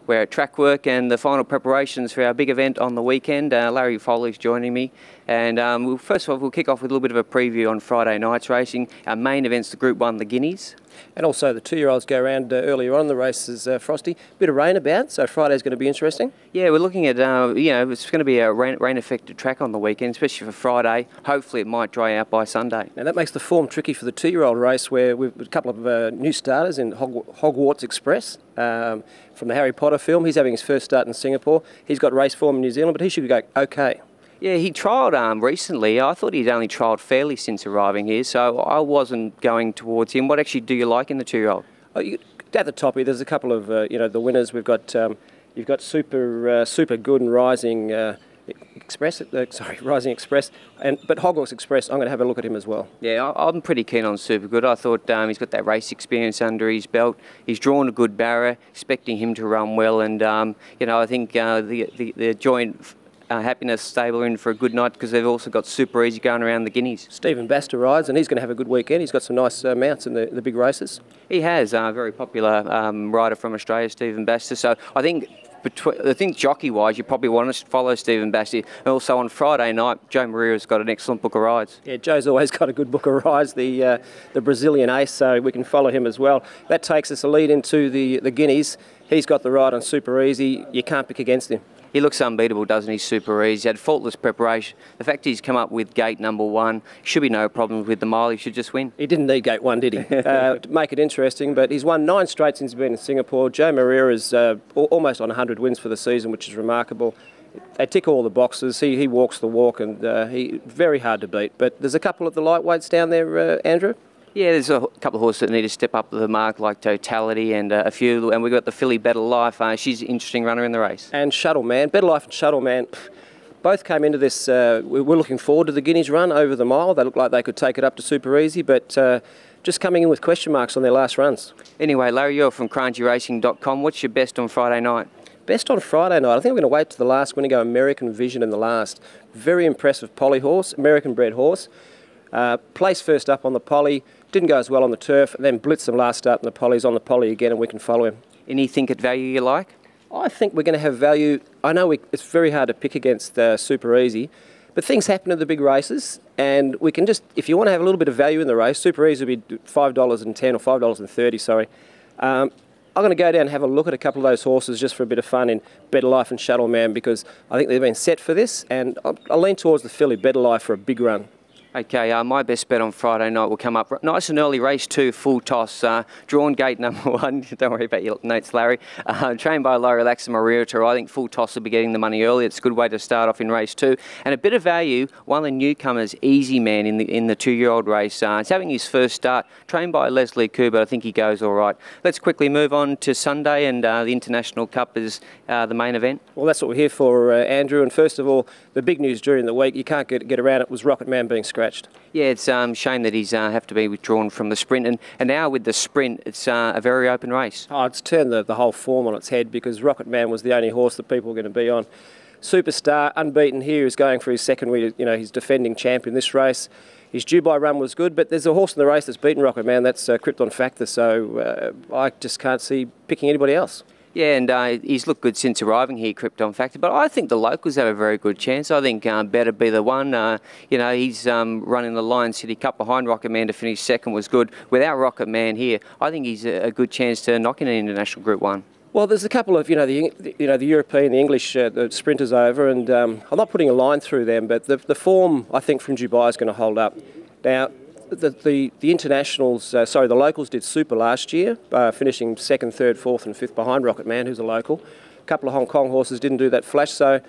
We're at track work and the final preparations for our big event on the weekend. Larry Foley's joining me, and first of all, we'll kick off with a little bit of a preview on Friday night's racing. Our main event's the Group 1, the Guineas. And also the two-year-olds go around earlier on in the races, Frosty. Bit of rain about, so Friday's going to be interesting. Yeah, we're looking at, it's going to be a rain-affected track on the weekend, especially for Friday. Hopefully it might dry out by Sunday. Now that makes the form tricky for the two-year-old race, where we've got a couple of new starters in Hogwarts Express from the Harry Potter film. He's having his first start in Singapore. He's got race form in New Zealand, but he should go okay. Yeah, he trialled recently. I thought he'd only trialled fairly since arriving here, so I wasn't going towards him. What actually do you like in the two-year-old? Oh, at the top here, there's a couple of the winners. We've got you've got Super Good and Rising Express. Rising Express, but Hogwarts Express. I'm going to have a look at him as well. Yeah, I'm pretty keen on Super Good. I thought he's got that race experience under his belt. He's drawn a good barrier, expecting him to run well, and I think the joint Happiness stable in for a good night, because they've also got Super Easy going around the Guineas. Stephen Baxter rides, and he's going to have a good weekend. He's got some nice mounts in the big races. He has a very popular rider from Australia, Stephen Baxter. So I think jockey-wise, you probably want to follow Stephen Baxter. And also on Friday night, Joe Maria's got an excellent book of rides. Yeah, Joe's always got a good book of rides, the Brazilian ace, so we can follow him as well. That takes us a lead into the Guineas. He's got the ride on Super Easy. You can't pick against him. He looks unbeatable, doesn't he? Super Easy. He had faultless preparation. The fact he's come up with gate number 1, should be no problems with the mile. He should just win. He didn't need gate 1, did he? To make it interesting, but he's won 9 straight since he's been in Singapore. Joe Maria is almost on 100 wins for the season, which is remarkable. They tick all the boxes. He walks the walk, and he very hard to beat. But there's a couple of the lightweights down there, Andrew. Yeah, there's a couple of horses that need to step up the mark, like Totality and a few. And we've got the filly Better Life. She's an interesting runner in the race. And Shuttle Man. Better Life and Shuttle Man both came into this. We're looking forward to the Guineas run over the mile. They look like they could take it up to Super Easy, but just coming in with question marks on their last runs. Anyway, Larry, you're from CrungyRacing.com. What's your best on Friday night? Best on Friday night. I think we're going to wait to the last. We're going to go American Vision in the last. Very impressive poly horse, American bred horse. Placed first up on the poly. Didn't go as well on the turf, and then blitzed him last start in the poly. He's on the poly again, and we can follow him. Anything at value you like? I think we're going to have value. I know it's very hard to pick against Super Easy, but things happen in the big races, and we can just, if you want to have a little bit of value in the race, Super Easy will be $5.10 or $5.30, sorry. I'm going to go down and have a look at a couple of those horses just for a bit of fun in Better Life and Shuttle Man, because I think they've been set for this, and I'll lean towards the filly Better Life for a big run. Okay, my best bet on Friday night will come up nice and early. Race 2, full toss, drawn gate number 1. Don't worry about your notes, Larry. Trained by Low Relax and Maria. I think full toss will be getting the money early. It's a good way to start off in race 2. And a bit of value, one of the newcomers, Easy Man, in the 2-year-old race. It's having his first start, trained by Leslie Cooper. I think he goes all right. Let's quickly move on to Sunday, and the International Cup is the main event. Well, that's what we're here for, Andrew. And first of all, the big news during the week, you can't get around it, was Rocket Man being scratched. Yeah, it's a shame that he's have to be withdrawn from the sprint, and now with the sprint, it's a very open race. Oh, it's turned the whole form on its head, because Rocket Man was the only horse that people were going to be on. Superstar, unbeaten here, is going for his second win. He's defending champion this race. His Dubai run was good, but there's a horse in the race that's beaten Rocket Man. That's Krypton Factor, so I just can't see picking anybody else. Yeah, and he's looked good since arriving here, Krypton Factor. But I think the locals have a very good chance. I think Better Be the One. He's running the Lion City Cup behind Rocket Man to finish second was good. Without Rocket Man here, I think he's a good chance to knock in an international Group 1. Well, there's a couple of the European, the English the sprinters over, and I'm not putting a line through them, but the form I think from Dubai is going to hold up. Now, the internationals, the locals did super last year, finishing 2nd, 3rd, 4th and 5th behind Rocket Man, who's a local. A couple of Hong Kong horses didn't do that flash, so